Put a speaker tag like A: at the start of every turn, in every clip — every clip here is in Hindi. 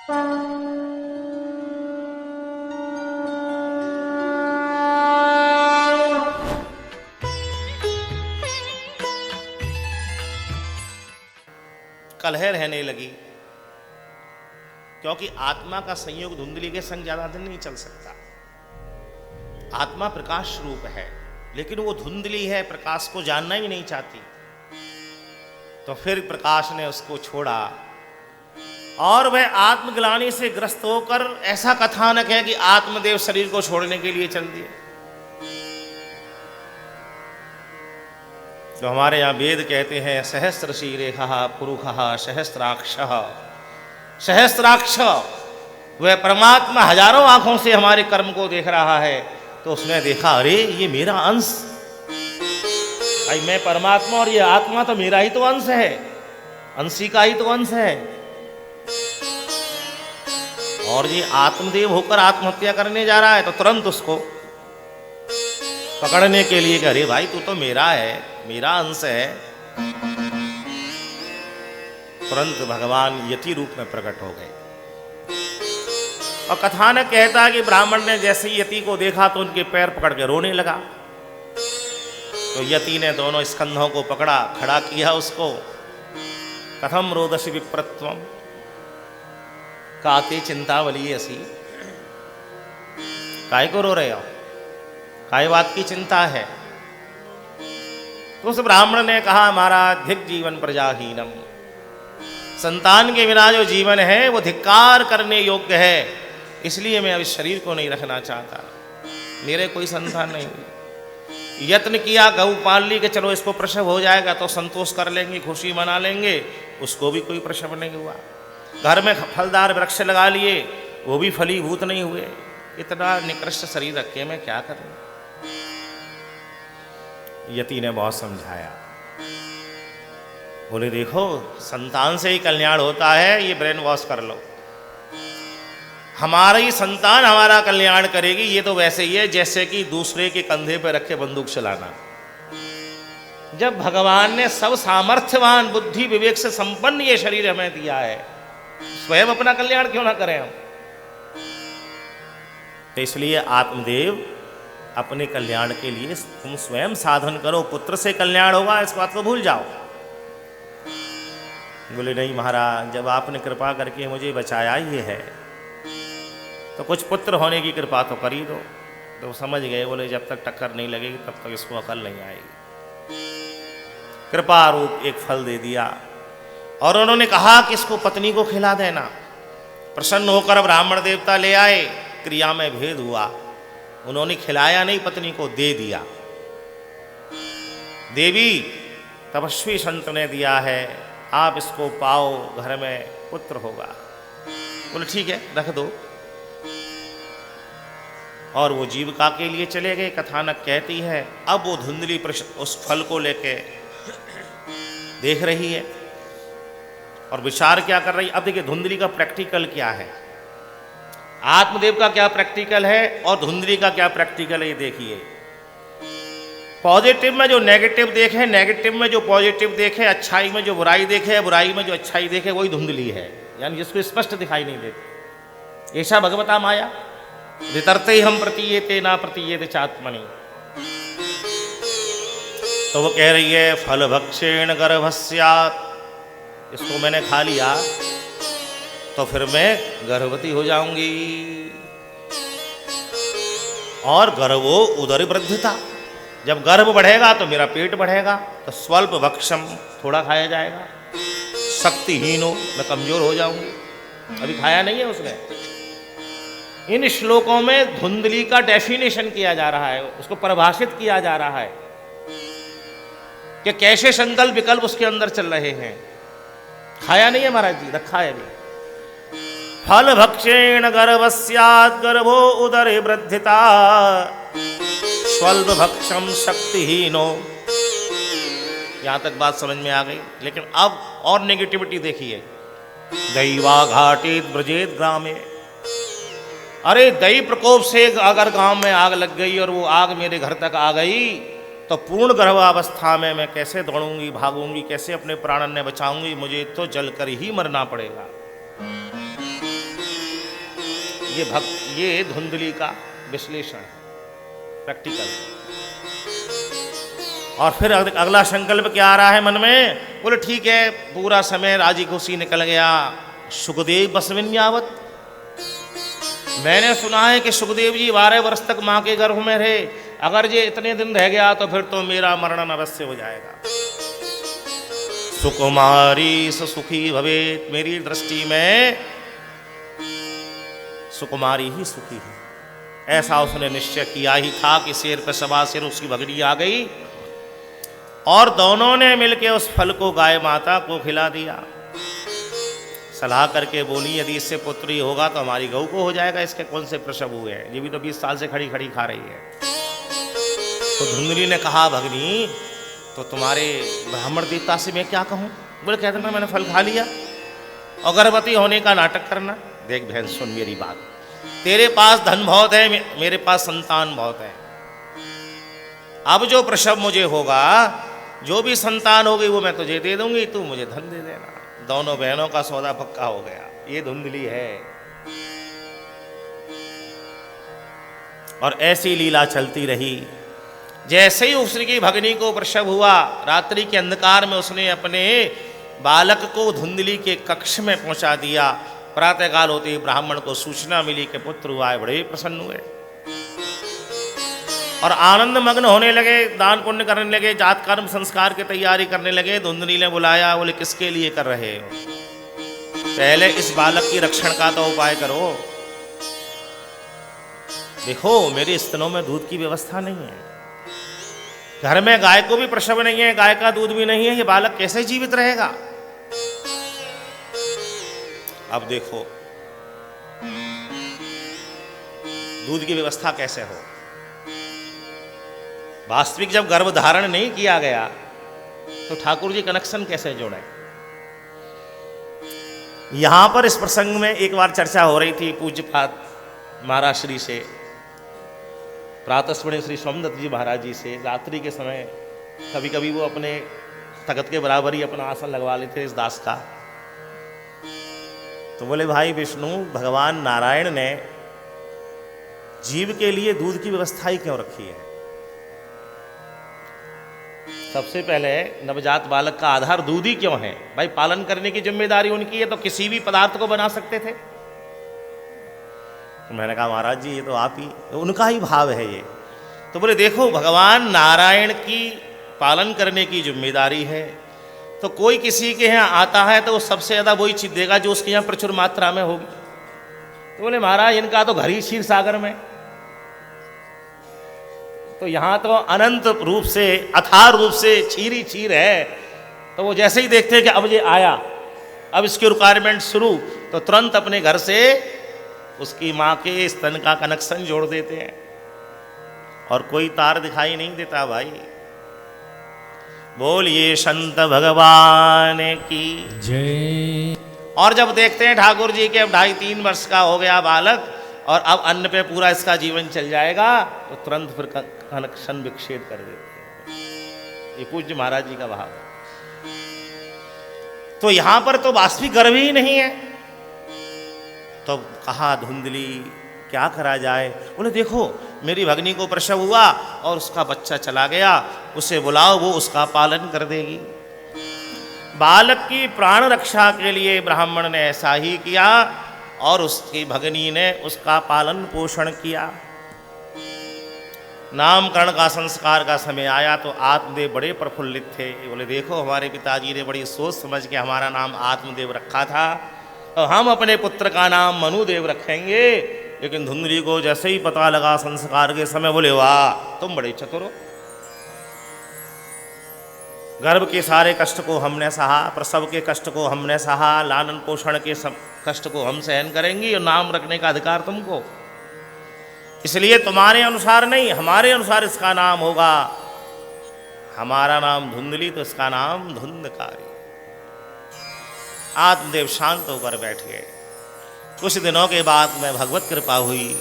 A: कलह रहने लगी, क्योंकि आत्मा का संयोग धुंधली के संग ज्यादा दिन नहीं चल सकता। आत्मा प्रकाश रूप है, लेकिन वो धुंधली है, प्रकाश को जानना ही नहीं चाहती। तो फिर प्रकाश ने उसको छोड़ा और वह आत्मग्लानि से ग्रस्त होकर, ऐसा कथानक है कि आत्मदेव शरीर को छोड़ने के लिए चल दिए। तो हमारे यहाँ वेद कहते हैं सहस्त्र शीरेखा पुरुखा सहस्त्राक्षः। सहस्त्राक्ष वह परमात्मा हजारों आंखों से हमारे कर्म को देख रहा है। तो उसने देखा, अरे ये मेरा अंश, भाई मैं परमात्मा और ये आत्मा तो मेरा ही तो अंश है, अंशी का ही तो अंश है। और ये आत्मदेव होकर आत्महत्या करने जा रहा है। तो तुरंत उसको पकड़ने के लिए कि अरे भाई तू तो मेरा है, मेरा अंश है। तुरंत भगवान यति रूप में प्रकट हो गए। और कथानक कहता है कि ब्राह्मण ने जैसे ही यति को देखा तो उनके पैर पकड़ के रोने लगा। तो यति ने दोनों स्कंधों को पकड़ा, खड़ा किया उसको। कथम रोदसी विप्रत्वम काते चिंतावली असी। काय को रो रहे हो, काय बात की चिंता है? तो उस ब्राह्मण ने कहा, महाराज धिक जीवन प्रजाहीनम, संतान के बिना जो जीवन है वो धिक्कार करने योग्य है, इसलिए मैं अब इस शरीर को नहीं रखना चाहता। मेरे कोई संतान नहीं हुई। यत्न किया, गऊ पाल ली कि चलो इसको प्रसव हो जाएगा तो संतोष कर लेंगे, खुशी मना लेंगे, उसको भी कोई प्रसव नहीं हुआ। घर में फलदार वृक्ष लगा लिए, वो भी फलीभूत नहीं हुए। इतना निकृष्ट शरीर रखे मैं क्या करूं? यति ने बहुत समझाया। बोले देखो, संतान से ही कल्याण होता है, ये ब्रेन वॉश कर लो। हमारी संतान हमारा कल्याण करेगी, ये तो वैसे ही है जैसे कि दूसरे के कंधे पर रखे बंदूक चलाना। जब भगवान ने सब सामर्थ्यवान बुद्धि विवेक से संपन्न ये शरीर हमें दिया है, स्वयं अपना कल्याण क्यों ना करें हम? तो इसलिए आत्मदेव अपने कल्याण के लिए तुम स्वयं साधन करो, पुत्र से कल्याण होगा, इस बात को भूल जाओ। बोले नहीं महाराज, जब आपने कृपा करके मुझे बचाया ही है तो कुछ पुत्र होने की कृपा तो कर ही दो। तो समझ गए, बोले जब तक टक्कर नहीं लगेगी तब तक इसको अकल नहीं आएगी। कृपा रूप एक फल दे दिया और उन्होंने कहा कि इसको पत्नी को खिला देना। प्रसन्न होकर ब्राह्मण देवता ले आए, क्रिया में भेद हुआ। उन्होंने खिलाया नहीं, पत्नी को दे दिया। देवी तपस्वी संत ने दिया है, आप इसको पाओ, घर में पुत्र होगा। बोले ठीक है, रख दो। और वो जीविका के लिए चले गए। कथानक कहती है अब वो धुंधली उस फल को लेके देख रही है और विचार क्या कर रही है। अब देखिए धुंधली का प्रैक्टिकल क्या है, आत्मदेव का क्या प्रैक्टिकल है और धुंधली का क्या प्रैक्टिकल है, ये देखिए। पॉजिटिव में जो नेगेटिव देखे, नेगेटिव में जो पॉजिटिव देखे, अच्छाई में जो बुराई देखे, बुराई में जो अच्छाई देखे, वही धुंधली है, यानी जिसको स्पष्ट दिखाई नहीं देती। ऐसा भगवता माया वितरते हम प्रतीयते ना प्रतीयते चात्मनि। तो वो कह रही है फल भक्षेण गर्भस्यात्, इसको मैंने खा लिया तो फिर मैं गर्भवती हो जाऊंगी। और गर्भो उदर वृद्धिता, जब गर्भ बढ़ेगा तो मेरा पेट बढ़ेगा। तो स्वल्प भक्षम, थोड़ा खाया जाएगा। शक्तिहीन हो, मैं कमजोर हो जाऊंगी, अभी खाया नहीं है उसने। इन श्लोकों में धुंधली का डेफिनेशन किया जा रहा है, उसको परिभाषित किया जा रहा है कि कैसे संकल्प विकल्प उसके अंदर चल रहे हैं। खाया नहीं है महाराज जी, रखा है अभी। फल भक्षेण गर्भस्यात् गर्भो उदरे वृद्धिता स्वल्प भक्षम शक्तिहीनो। यहां तक बात समझ में आ गई। लेकिन अब और नेगेटिविटी देखिए। दैवा घाटित ब्रजेत ग्रामे, अरे दैव प्रकोप से अगर गांव में आग लग गई और वो आग मेरे घर तक आ गई तो पूर्ण गर्भावस्था में मैं कैसे दौड़ूंगी, भागूंगी, कैसे अपने प्राणन ने बचाऊंगी? मुझे तो जलकर ही मरना पड़ेगा। ये धुंधली का विश्लेषण है, प्रैक्टिकल। और फिर अगला संकल्प क्या आ रहा है मन में? बोले ठीक है, पूरा समय राजी खुशी निकल गया। सुखदेव बसविन्यावत, मैंने सुना है कि सुखदेव जी 12 वर्ष तक मां के गर्भ में रहे। अगर ये इतने दिन रह गया तो फिर तो मेरा मरण अवश्य हो जाएगा। सुकुमारी सुखी भवेत, मेरी दृष्टि में सुकुमारी ही सुखी है, ऐसा उसने निश्चय किया ही था कि शेर पे सवा शेर उसकी भगनी आ गई और दोनों ने मिलकर उस फल को गाय माता को खिला दिया। सलाह करके बोली यदि इससे पुत्र ही होगा तो हमारी गऊ को हो जाएगा, इसके कौन से प्रसव हुए हैं, ये भी तो 20 साल से खड़ी खड़ी खा रही है। तो धुंधली ने कहा भगनी तो तुम्हारे ब्राह्मण देवता से मैं क्या कहूँ? बोले कहते ना मैंने फल खा लिया और गर्भवती होने का नाटक करना। देख बहन सुन मेरी बात, तेरे पास धन बहुत है, मेरे पास संतान बहुत है। अब जो प्रसव मुझे होगा, जो भी संतान होगी वो मैं तुझे दे दूंगी, तू मुझे धन दे देना। दोनों बहनों का सौदा पक्का हो गया। ये धुंधली है। और ऐसी लीला चलती रही। जैसे ही उसकी भगनी को प्रसव हुआ, रात्रि के अंधकार में उसने अपने बालक को धुंधली के कक्ष में पहुंचा दिया। प्रातःकाल होते ही ब्राह्मण को सूचना मिली कि पुत्र हुआ है। बड़े प्रसन्न हुए और आनंद मग्न होने लगे, दान पुण्य करने लगे, जात कर्म संस्कार की तैयारी करने लगे। धुंधली ने बुलाया, बोले किसके लिए कर रहे हो? पहले इस बालक की रक्षण का तो उपाय करो। देखो मेरे स्तनों में दूध की व्यवस्था नहीं है, घर में गाय को भी प्रसव नहीं है, गाय का दूध भी नहीं है, ये बालक कैसे जीवित रहेगा? अब देखो दूध की व्यवस्था कैसे हो। वास्तविक जब गर्भ धारण नहीं किया गया तो ठाकुर जी कनेक्शन कैसे जोड़े? यहां पर इस प्रसंग में एक बार चर्चा हो रही थी पूज्यपाद महाराज श्री से, प्रातस्मरणीय श्री सोमदत्त जी महाराज जी से। रात्रि के समय कभी कभी वो अपने तख्त के बराबर ही अपना आसन लगवा लेते इस दास का। तो बोले भाई विष्णु भगवान नारायण ने जीव के लिए दूध की व्यवस्था ही क्यों रखी है? सबसे पहले नवजात बालक का आधार दूध ही क्यों है? भाई पालन करने की जिम्मेदारी उनकी है, तो किसी भी पदार्थ को बना सकते थे। तो मैंने कहा महाराज जी ये तो आप ही, उनका ही भाव है ये। तो बोले देखो भगवान नारायण की पालन करने की जिम्मेदारी है, तो कोई किसी के यहाँ आता है तो वो सबसे ज़्यादा वही चीज देगा जो उसके यहाँ प्रचुर मात्रा में होगी। तो बोले महाराज इनका तो घर ही क्षीर सागर में, तो यहाँ तो अनंत रूप से अथार रूप से क्षीर ही क्षीर है। तो वो जैसे ही देखते हैं कि अब ये आया, अब इसकी रिक्वायरमेंट शुरू, तो तुरंत अपने घर से उसकी माँ के स्तन का कनेक्शन जोड़ देते हैं और कोई तार दिखाई नहीं देता भाई। बोलिए संत भगवान की जय। और जब देखते हैं ठाकुर जी के अब 2.5-3 वर्ष का हो गया बालक और अब अन्न पे पूरा इसका जीवन चल जाएगा, तो तुरंत फिर कनेक्शन विच्छेद कर देते हैं। ये पूज्य महाराज जी का भाव है। तो यहां पर तो वास्तविक गर्भ ही नहीं है। तो कहा धुंधली क्या करा जाए? बोले देखो मेरी भगनी को प्रसव हुआ और उसका बच्चा चला गया, उसे बुलाओ, वो उसका पालन कर देगी। बालक की प्राण रक्षा के लिए ब्राह्मण ने ऐसा ही किया और उसकी भगनी ने उसका पालन पोषण किया। नामकरण का संस्कार का समय आया तो आत्मदेव बड़े प्रफुल्लित थे। बोले देखो हमारे पिताजी ने बड़ी सोच समझ के हमारा नाम आत्मदेव रखा था, तो हम अपने पुत्र का नाम मनुदेव रखेंगे। लेकिन धुंधली को जैसे ही पता लगा संस्कार के समय, बोले वाह तुम बड़े चतुर हो, गर्भ के सारे कष्ट को हमने सहा, प्रसव के कष्ट को हमने सहा, लालन पोषण के कष्ट को हम सहन करेंगी और नाम रखने का अधिकार तुमको। इसलिए तुम्हारे अनुसार नहीं हमारे अनुसार इसका नाम होगा। हमारा नाम धुंधली तो इसका नाम धुंधकारी। आत्मदेव शांत होकर बैठ गए। कुछ दिनों के बाद में भगवत कृपा हुई,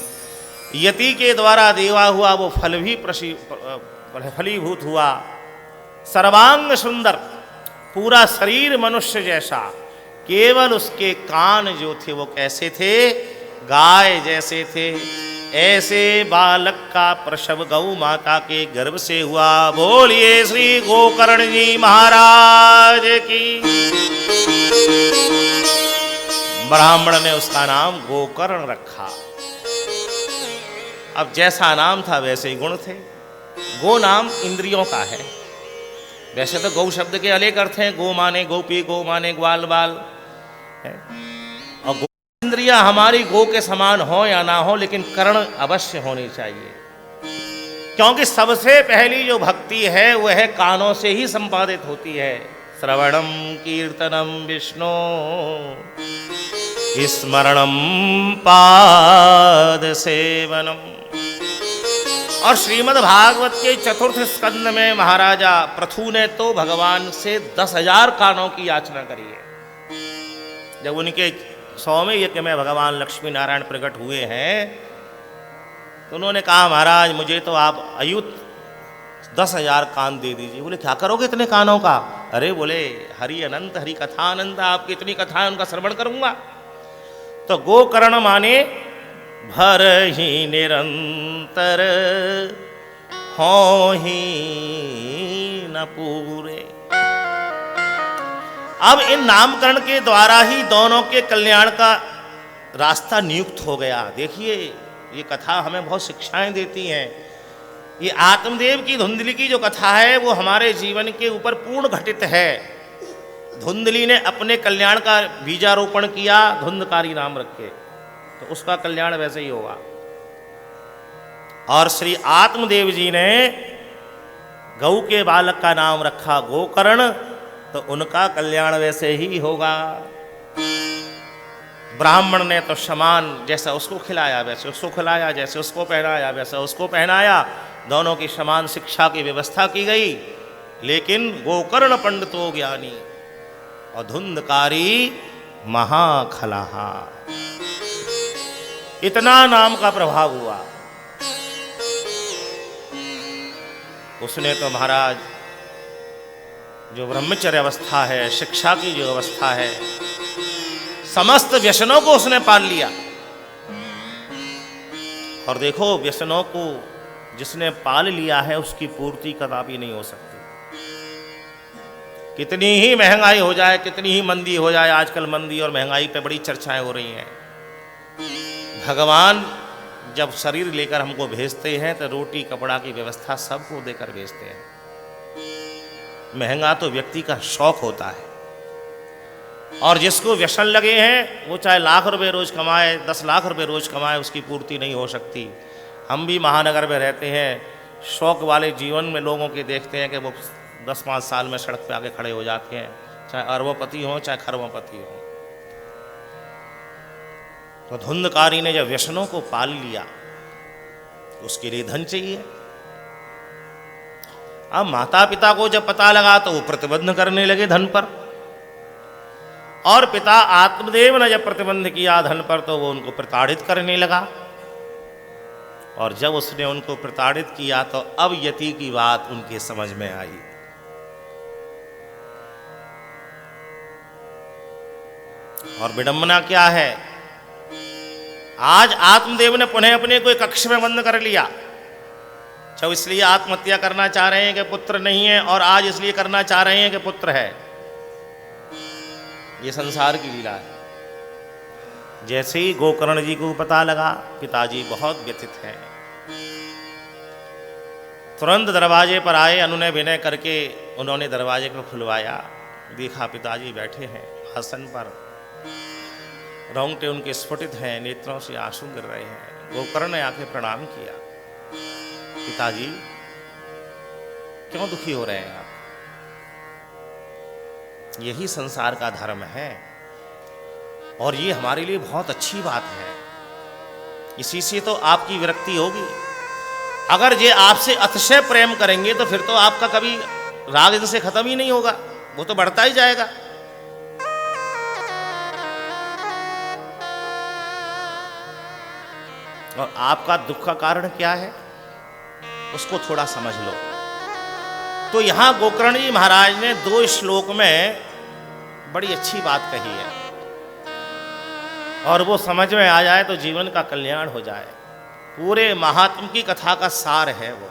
A: यति के द्वारा देवा हुआ वो फल भी फलीभूत हुआ। सर्वांग सुंदर, पूरा शरीर मनुष्य जैसा, केवल उसके कान जो थे वो कैसे थे? गाय जैसे थे, ऐसे बालक का प्रसव गौ माता के गर्भ से हुआ। बोलिए श्री गोकर्ण जी महाराज की। ब्राह्मण ने उसका नाम गोकर्ण रखा। अब जैसा नाम था वैसे ही गुण थे। गो नाम इंद्रियों का है। वैसे तो गौ शब्द के अनेक अर्थ हैं। गो माने गोपी, गो माने ग्वाल बाल है। और गो इंद्रियां हमारी गो के समान हो या ना हो, लेकिन कर्ण अवश्य होनी चाहिए। क्योंकि सबसे पहली जो भक्ति है वह कानों से ही संपादित होती है। श्रवणम कीर्तनम विष्णु स्मरणम पाद सेवनम। और श्रीमद् भागवत के चतुर्थ स्कंद में महाराजा पृथु ने तो भगवान से 10,000 कानों की याचना करी है। जब उनके 100वें यज्ञ में भगवान लक्ष्मी नारायण प्रकट हुए हैं तो उन्होंने कहा, महाराज मुझे तो आप अयुत 10,000 कान दे दीजिए। बोले क्या करोगे इतने कानों का? अरे बोले हरि अनंत, हरि कथा अनंत, आपकी इतनी कथाएं उनका श्रवण करूंगा। तो गोकर्ण माने भर ही निरंतर हो ही न पूरे। अब इन नामकरण के द्वारा ही दोनों के कल्याण का रास्ता नियुक्त हो गया। देखिए ये कथा हमें बहुत शिक्षाएं देती हैं। ये आत्मदेव की धुंधली की जो कथा है वो हमारे जीवन के ऊपर पूर्ण घटित है। धुंधली ने अपने कल्याण का बीजारोपण किया, धुंधकारी नाम रखे, तो उसका कल्याण वैसे ही होगा। और श्री आत्मदेव जी ने गौ के बालक का नाम रखा गोकर्ण, तो उनका कल्याण वैसे ही होगा। ब्राह्मण ने तो समान, जैसा उसको खिलाया वैसे उसको खिलाया, जैसे उसको पहनाया वैसा उसको पहनाया। दोनों की समान शिक्षा की व्यवस्था की गई। लेकिन गोकर्ण पंडितो ज्ञानी और धुंधकारी महाखलाहा। इतना नाम का प्रभाव हुआ। उसने तो महाराज जो ब्रह्मचर्य अवस्था है, शिक्षा की जो अवस्था है, समस्त व्यसनों को उसने पाल लिया। और देखो व्यसनों को जिसने पाल लिया है उसकी पूर्ति कदापि नहीं हो सकती। कितनी ही महंगाई हो जाए, कितनी ही मंदी हो जाए, आजकल मंदी और महंगाई पे बड़ी चर्चाएं हो रही हैं। भगवान जब शरीर लेकर हमको भेजते हैं तो रोटी कपड़ा की व्यवस्था सबको देकर भेजते हैं। महंगा तो व्यक्ति का शौक होता है। और जिसको व्यसन लगे हैं वो चाहे लाख रुपए रोज कमाए, 10 लाख रुपए रोज कमाए, उसकी पूर्ति नहीं हो सकती। हम भी महानगर में रहते हैं, शौक वाले जीवन में लोगों के देखते हैं कि वो 10-5 साल में सड़क पे आके खड़े हो जाते हैं, चाहे अरबोपति हो चाहे खरबोपति हो। तो धुंधकारी ने जब व्यसनों को पाल लिया तो उसके लिए धन चाहिए। अब माता पिता को जब पता लगा तो वो प्रतिबंध करने लगे धन पर। और पिता आत्मदेव ने जब प्रतिबंध किया धन पर तो वो उनको प्रताड़ित करने लगा। और जब उसने उनको प्रताड़ित किया तो अब यति की बात उनके समझ में आई। और विडंबना क्या है, आज आत्मदेव ने पुनः अपने को एक कक्ष में बंद कर लिया। जब इसलिए आत्महत्या करना चाह रहे हैं कि पुत्र नहीं है, और आज इसलिए करना चाह रहे हैं कि पुत्र है। ये संसार की लीला है। जैसे ही गोकर्ण जी को पता लगा, पिताजी बहुत व्यथित हैं। तुरंत दरवाजे पर आए, अनुनय विनय करके उन्होंने दरवाजे को खुलवाया। देखा पिताजी बैठे हैं आसन पर, रोंगटे उनके स्फुटित हैं, नेत्रों से आंसू गिर रहे हैं। गोकर्ण ने आके प्रणाम किया। पिताजी क्यों दुखी हो रहे हैं आप? यही संसार का धर्म है और ये हमारे लिए बहुत अच्छी बात है। इसी से तो आपकी विरक्ति होगी। अगर ये आपसे अतिशय प्रेम करेंगे तो फिर तो आपका कभी राग इनसे खत्म ही नहीं होगा, वो तो बढ़ता ही जाएगा। और आपका दुख का कारण क्या है उसको थोड़ा समझ लो। तो यहां गोकर्ण जी महाराज ने 2 श्लोक में बड़ी अच्छी बात कही है। और वो समझ में आ जाए तो जीवन का कल्याण हो जाए। पूरे महात्म की कथा का सार है वो।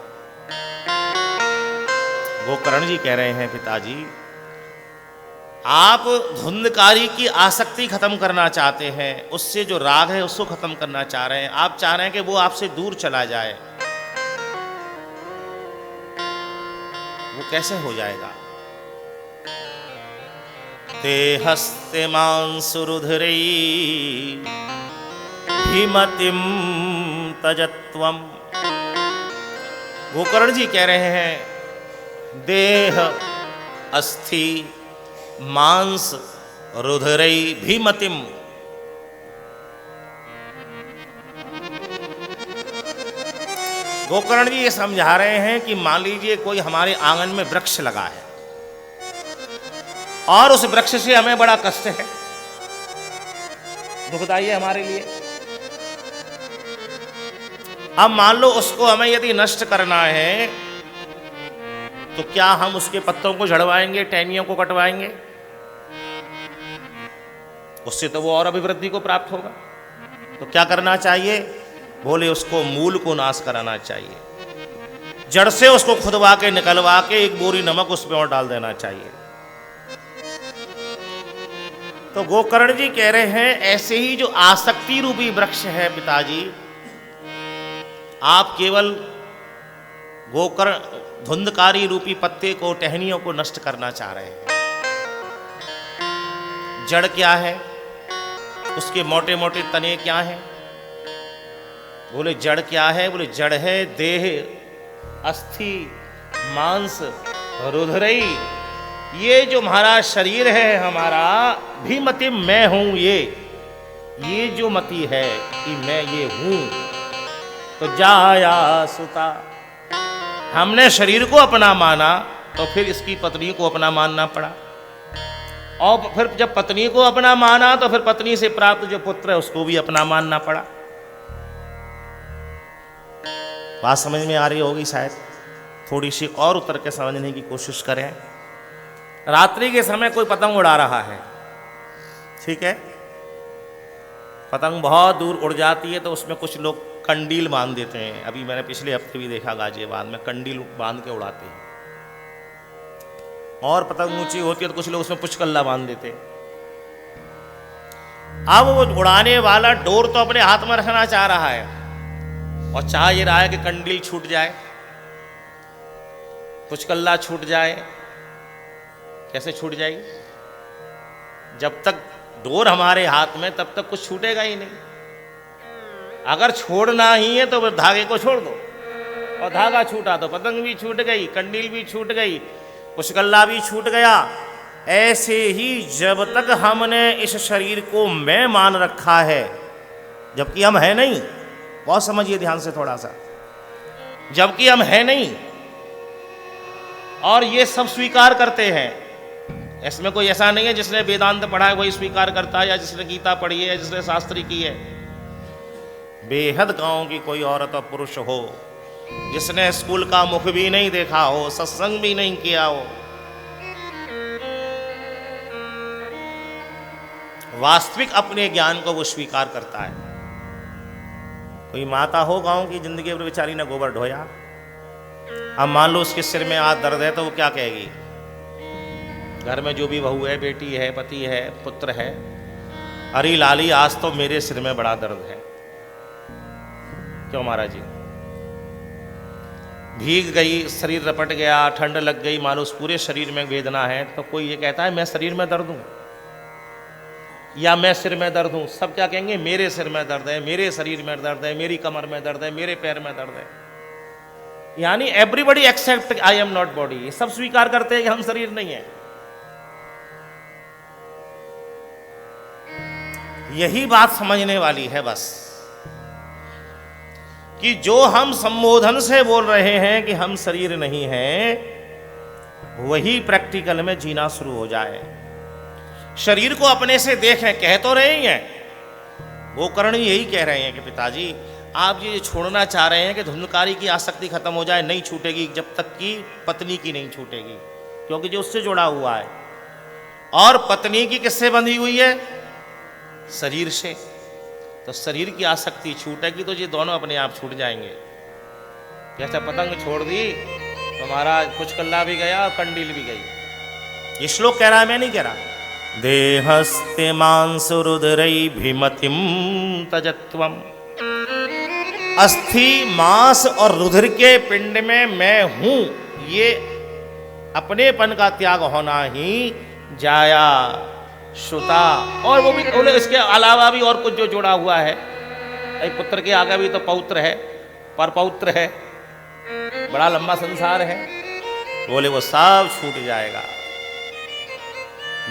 A: गोकर्ण जी कह रहे हैं, पिताजी आप धुंधकारी की आसक्ति खत्म करना चाहते हैं, उससे जो राग है उसको खत्म करना चाह रहे हैं। आप चाह रहे हैं कि वो आपसे दूर चला जाए। वो कैसे हो जाएगा? देहस्ते मांसुरुधिरै भीमतिम तजत्वम। गोकर्ण जी कह रहे हैं, देह अस्थि मांस रुधिरै भीमतिम। गोकर्ण जी ये समझा रहे हैं कि मान लीजिए कोई हमारे आंगन में वृक्ष लगा है और उस वृक्ष से हमें बड़ा कष्ट है, दुखदाई है हमारे लिए। अब मान लो उसको हमें यदि नष्ट करना है तो क्या हम उसके पत्तों को झड़वाएंगे, टहनियों को कटवाएंगे? उससे तो वो और अभिवृद्धि को प्राप्त होगा। तो क्या करना चाहिए? बोले उसको मूल को नाश कराना चाहिए, जड़ से उसको खुदवा के निकलवा के एक बोरी नमक उसमें और डाल देना चाहिए। तो गोकर्ण जी कह रहे हैं, ऐसे ही जो आसक्ति रूपी वृक्ष है पिताजी, आप केवल गोकर्ण धुंधकारी रूपी पत्ते को, टहनियों को नष्ट करना चाह रहे हैं। जड़ क्या है? उसके मोटे मोटे तने क्या हैं? बोले जड़ क्या है? बोले जड़ है देह अस्थि मांस रुधिरै। ये जो हमारा शरीर है, हमारा भीमति मैं हूं, ये जो मति है कि मैं ये हूं, तो जाया सुता। हमने शरीर को अपना माना तो फिर इसकी पत्नी को अपना मानना पड़ा, और फिर जब पत्नी को अपना माना तो फिर पत्नी से प्राप्त जो पुत्र है उसको भी अपना मानना पड़ा। बात समझ में आ रही होगी शायद, थोड़ी सी और उतर के समझने की कोशिश करें। रात्रि के समय कोई पतंग उड़ा रहा है, ठीक है, पतंग बहुत दूर उड़ जाती है तो उसमें कुछ लोग कंडील बांध देते हैं। अभी मैंने पिछले हफ्ते भी देखा गाजियाबाद में कंडील बांध के उड़ाते हैं। और पतंग ऊंची होती है तो कुछ लोग उसमें पुचकल्ला बांध देते हैं। अब वो उड़ाने वाला डोर तो अपने हाथ में रखना चाह रहा है और चाह ये रहा है कि कंडील छूट जाए, पुचकल्ला छूट जाए। कैसे छूट जाएगी? जब तक डोर हमारे हाथ में तब तक कुछ छूटेगा ही नहीं। अगर छोड़ना ही है तो फिर धागे को छोड़ दो, और धागा छूटा तो पतंग भी छूट गई, कंडील भी छूट गई, पुचकल्ला भी छूट गया। ऐसे ही जब तक हमने इस शरीर को मैं मान रखा है, जबकि हम है नहीं, बहुत समझिए ध्यान से थोड़ा सा, जबकि हम है नहीं और ये सब स्वीकार करते हैं। इसमें कोई ऐसा नहीं है जिसने वेदांत पढ़ा है वही स्वीकार करता है, या जिसने गीता पढ़ी है, या जिसने शास्त्री की है। बेहद गांव की कोई औरत और पुरुष हो, जिसने स्कूल का मुख भी नहीं देखा हो, सत्संग भी नहीं किया हो, वास्तविक अपने ज्ञान को वो स्वीकार करता है। कोई माता हो गांव की, जिंदगी पर बेचारी ने गोबर ढोया, अब मान लो उसके सिर में आज दर्द है तो वो क्या कहेगी? घर में जो भी बहू है, बेटी है, पति है, पुत्र है, अरे लाली आज तो मेरे सिर में बड़ा दर्द है। क्यों महाराज जी? भीग गई, शरीर रपट गया, ठंड लग गई, मान लो उस पूरे शरीर में वेदना है, तो कोई ये कहता है मैं शरीर में दर्द हूं या मैं सिर में दर्द हूं? सब क्या कहेंगे? मेरे सिर में दर्द है, मेरे शरीर में दर्द है, मेरी कमर में दर्द है, मेरे पैर में दर्द है। यानी everybody accept I am not body. सब स्वीकार करते हैं कि हम शरीर नहीं है। यही बात समझने वाली है बस, कि जो हम संबोधन से बोल रहे हैं कि हम शरीर नहीं हैं, वही प्रैक्टिकल में जीना शुरू हो जाए। शरीर को अपने से देखें, कह तो रहे ही हैं, गोकर्ण यही कह रहे हैं कि पिताजी आप ये छोड़ना चाह रहे हैं कि धुंधकारी की आसक्ति खत्म हो जाए, नहीं छूटेगी जब तक कि पत्नी की नहीं छूटेगी, क्योंकि जो उससे जुड़ा हुआ है। और पत्नी की किससे बंधी हुई है? शरीर से। तो शरीर की आसक्ति छूटेगी तो ये दोनों अपने आप छूट जाएंगे। जैसे पतंग छोड़ दी तो महाराज कुछ कल्ला भी गया और कंडील भी गई। ये श्लोक कह रहा है, मैं नहीं कह रहा। देहस्ते मांसुरुदरैर्भिमतिं तजत्वम्। अस्थि मांस और रुधिर के पिंड में मैं हूं, ये अपनेपन का त्याग होना ही जाया श्रुता। और वो भी बोले इसके अलावा भी और कुछ जो जुड़ा हुआ है, पुत्र के आगे भी तो पौत्र है, पर पौत्र है, बड़ा लंबा संसार है, बोले वो सब छूट जाएगा।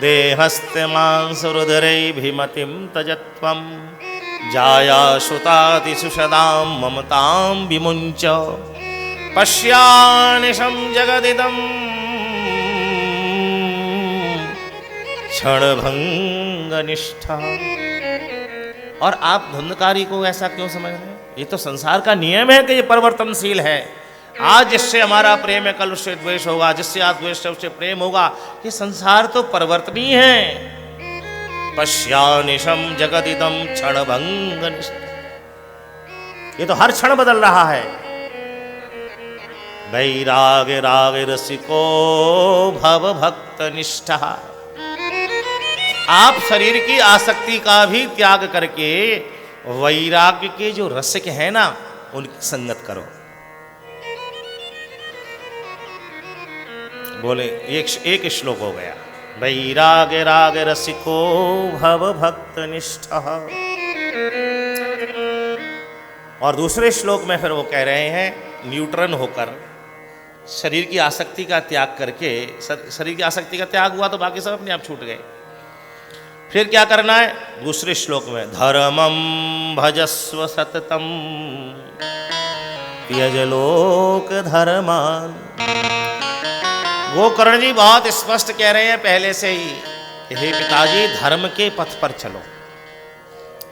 A: देहस्ते मांसुरुदरैर्भिमतिं तजत्वं जाया श्रुताति सुषदां ममतां विमुञ्च पश्यानिशं जगदिदं क्षणभंगनिष्ठा। और आप धुंधकारी को ऐसा क्यों समझ रहे हैं? ये तो संसार का नियम है कि ये परिवर्तनशील है। आज जिससे हमारा प्रेम है कल उससे द्वेष होगा, जिससे आज द्वेष है उससे प्रेम होगा। ये संसार तो परिवर्तनीय है। पश्यानिशम जगदिदम क्षणभंगनिष्ठा, ये तो हर क्षण बदल रहा है। वैराग राग रसिको भव भक्त निष्ठा। आप शरीर की आसक्ति का भी त्याग करके वैराग्य के जो रसिक है ना, उनकी संगत करो। बोले एक श्लोक हो गया, वैराग राग रसिको भव भक्त निष्ठा। और दूसरे श्लोक में फिर वो कह रहे हैं, न्यूट्रन होकर शरीर की आसक्ति का त्याग करके, शरीर की आसक्ति का त्याग हुआ तो बाकी सब अपने आप छूट गए। फिर क्या करना है? दूसरे श्लोक में, धर्मम भजस्व सततम त्यज लोक धर्मान। गोकर्ण जी बहुत स्पष्ट कह रहे हैं पहले से ही कि हे पिताजी, धर्म के पथ पर चलो।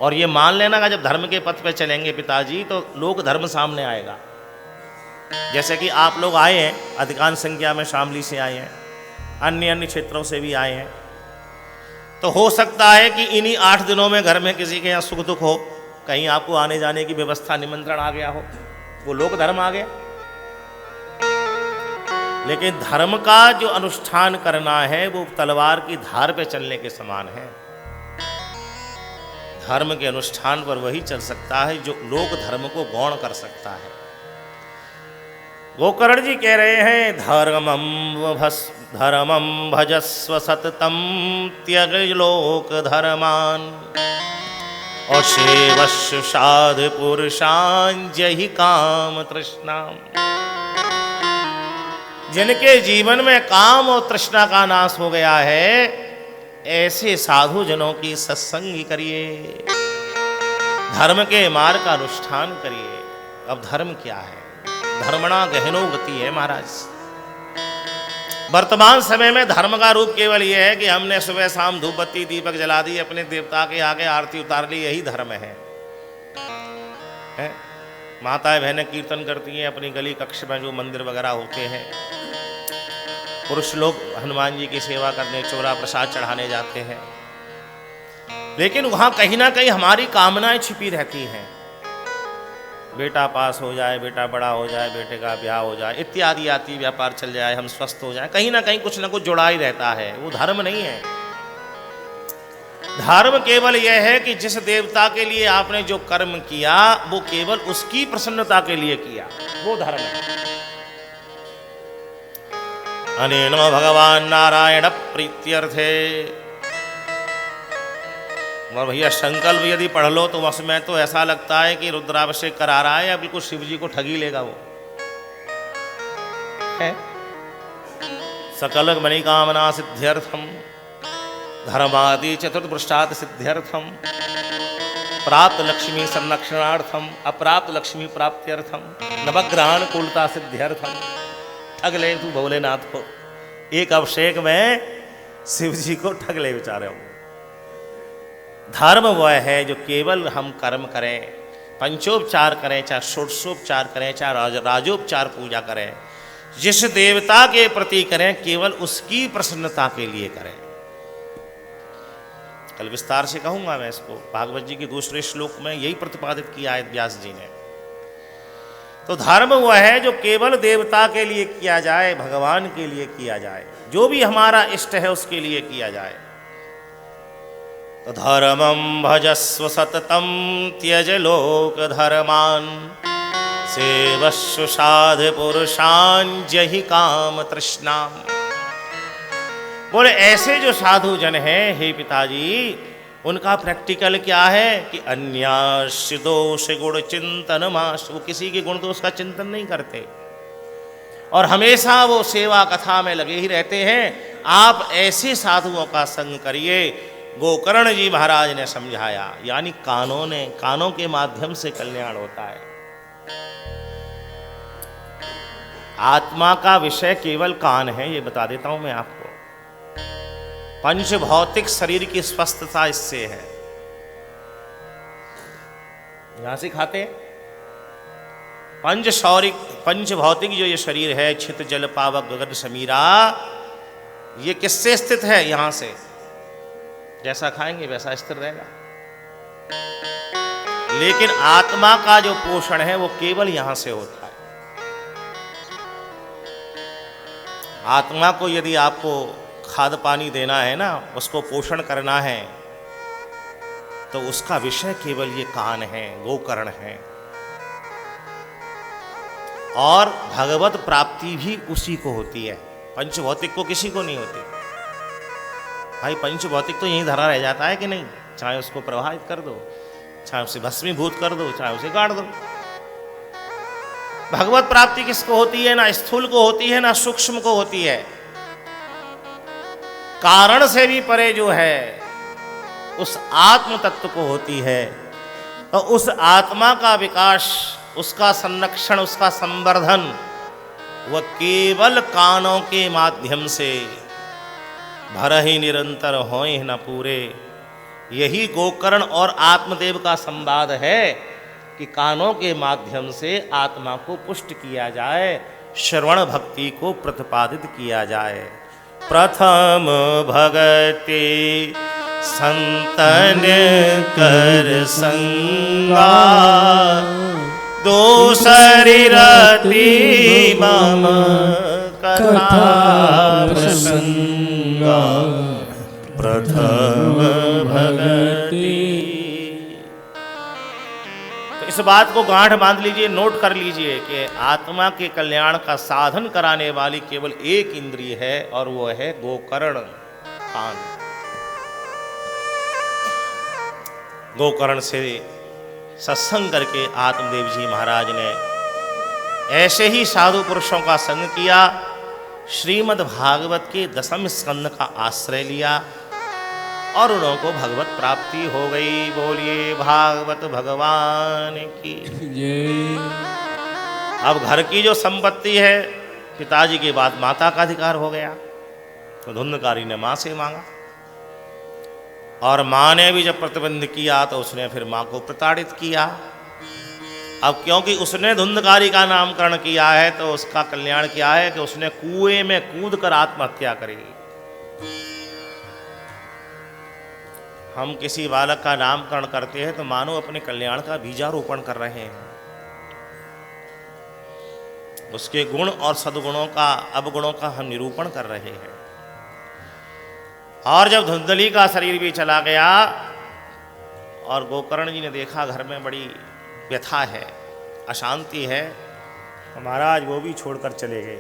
A: और ये मान लेना कि जब धर्म के पथ पर चलेंगे पिताजी तो लोक धर्म सामने आएगा। जैसे कि आप लोग आए हैं, अधिकांश संख्या में शामली से आए हैं, अन्य अन्य क्षेत्रों से भी आए हैं, तो हो सकता है कि इन्हीं 8 दिनों में घर में किसी के यहाँ सुख दुख हो, कहीं आपको आने जाने की व्यवस्था, निमंत्रण आ गया हो, वो लोक धर्म आ गया। लेकिन धर्म का जो अनुष्ठान करना है वो तलवार की धार पे चलने के समान है। धर्म के अनुष्ठान पर वही चल सकता है जो लोक धर्म को गौण कर सकता है। गोकर्ण जी कह रहे हैं, धर्मम भजस्व सततम त्यज लोक धर्मान और सेवस्व साधु पुरुषान जहि काम तृष्णाम। जिनके जीवन में काम और तृष्णा का नाश हो गया है, ऐसे साधु जनों की सत्संग करिए, धर्म के मार्ग का अनुष्ठान करिए। अब धर्म क्या है? धर्मणा गहनो गति है महाराज। वर्तमान समय में धर्म का रूप केवल यह है कि हमने सुबह शाम धूप बत्ती दीपक जला दी, अपने देवता के आगे आरती उतार ली, यही धर्म है? माताएं बहनें कीर्तन करती हैं अपनी गली कक्ष में जो मंदिर वगैरह होते हैं, पुरुष लोग हनुमान जी की सेवा करने चोरा प्रसाद चढ़ाने जाते हैं, लेकिन वहाँ कहीं ना कहीं हमारी कामनाएं छिपी रहती हैं। बेटा पास हो जाए, बेटा बड़ा हो जाए, बेटे का ब्याह हो जाए, इत्यादि आती, व्यापार चल जाए, हम स्वस्थ हो जाए, कहीं ना कहीं कुछ ना कुछ जुड़ा ही रहता है। वो धर्म नहीं है। धर्म केवल यह है कि जिस देवता के लिए आपने जो कर्म किया वो केवल उसकी प्रसन्नता के लिए किया, वो धर्म है। अनेन भगवान नारायण प्रीत्यर्थे। और भैया संकल्प यदि पढ़ लो तो उसमें तो ऐसा लगता है कि रुद्राभिषेक करा रहा है या बिल्कुल शिव जी को ठगी लेगा वो है। सकल मणिकामना सिद्ध्यर्थम धर्मादि चतुर्भुष्टात् सिद्ध्यर्थम प्राप्त लक्ष्मी संरक्षणार्थम अप्राप्त लक्ष्मी प्राप्त्यर्थम नवग्रहण कुलता सिद्ध्यर्थम। ठग ले तू भोलेनाथ को, एक अभिषेक में शिव जी को ठग ले बेचारे हो। धर्म वह है जो केवल हम कर्म करें, पंचोपचार करें, चाहे षोडशोपचार करें, चाहे राजोपचार पूजा करें, जिस देवता के प्रति करें केवल उसकी प्रसन्नता के लिए करें। कल विस्तार से कहूंगा मैं इसको। भागवत जी के दूसरे श्लोक में यही प्रतिपादित किया है व्यास जी ने। तो धर्म वह है जो केवल देवता के लिए किया जाए, भगवान के लिए किया जाए, जो भी हमारा इष्ट है उसके लिए किया जाए। तो धर्मं भजस्व सततं त्यज लोक धर्मान सेवस्व साधु पुरुषान् जहि काम तृष्णाम। बोले ऐसे जो साधु जन हैं हे पिताजी, उनका प्रैक्टिकल क्या है कि अन्यास्य दोष गुण चिंतन मास, वो किसी के गुण दोष का चिंतन नहीं करते और हमेशा वो सेवा कथा में लगे ही रहते हैं। आप ऐसे साधुओं का संग करिए। गोकर्ण जी महाराज ने समझाया, यानी कानों के माध्यम से कल्याण होता है। आत्मा का विषय केवल कान है, ये बता देता हूं मैं आपको। पंच भौतिक शरीर की स्वस्थता इससे है। यहां से खाते पंच भौतिक जो ये शरीर है, छित जल पावक गगन समीरा, ये किससे स्थित है? यहां से। जैसा खाएंगे वैसा स्थिर रहेगा। लेकिन आत्मा का जो पोषण है वो केवल यहां से होता है। आत्मा को यदि आपको खाद पानी देना है ना, उसको पोषण करना है, तो उसका विषय केवल ये कान है, गोकर्ण है। और भगवत प्राप्ति भी उसी को होती है, पंचभौतिक को किसी को नहीं होती। भाई पंचभौतिक तो यहीं धरा रह जाता है कि नहीं, चाहे उसको प्रवाहित कर दो, चाहे उसे भस्मीभूत कर दो, चाहे उसे गाड़ दो। भगवत प्राप्ति किसको होती है? ना स्थूल को होती है, ना सूक्ष्म को होती है। कारण से भी परे जो है उस आत्म तत्व को होती है। और उस आत्मा का विकास, उसका संरक्षण, उसका संवर्धन वह केवल कानों के माध्यम से भर ही निरंतर होए न पूरे। यही गोकर्ण और आत्मदेव का संवाद है कि कानों के माध्यम से आत्मा को पुष्ट किया जाए, श्रवण भक्ति को प्रतिपादित किया जाए। प्रथम भगति संतन कर संगा, दूसरी रति मम कथा प्रसंगा, प्रथम भगति। तो इस बात को गांठ बांध लीजिए, नोट कर लीजिए कि आत्मा के कल्याण का साधन कराने वाली केवल एक इंद्रिय है और वो है गोकर्ण, कान। गोकर्ण से सत्संग करके आत्मदेव जी महाराज ने ऐसे ही साधु पुरुषों का संग किया, श्रीमद् भागवत के 10वें स्कंद का आश्रय लिया और उन्हों को भगवत प्राप्ति हो गई। बोलिए भागवत भगवान की जय। अब घर की जो संपत्ति है, पिताजी के बाद माता का अधिकार हो गया, तो धुंधकारी ने मां से मांगा और मां ने भी जब प्रतिबंध किया तो उसने फिर मां को प्रताड़ित किया। अब क्योंकि उसने धुंधकारी का नामकरण किया है तो उसका कल्याण क्या है कि उसने कुएं में कूद कर आत्महत्या करी। हम किसी बालक का नामकरण करते हैं तो मानो अपने कल्याण का बीजारोपण कर रहे हैं, उसके गुण और सद्गुणों का, अवगुणों का हम निरूपण कर रहे हैं। और जब धुंधली का शरीर भी चला गया और गोकर्ण जी ने देखा घर में बड़ी व्यथा है, अशांति है, तो महाराज वो भी छोड़कर चले गए।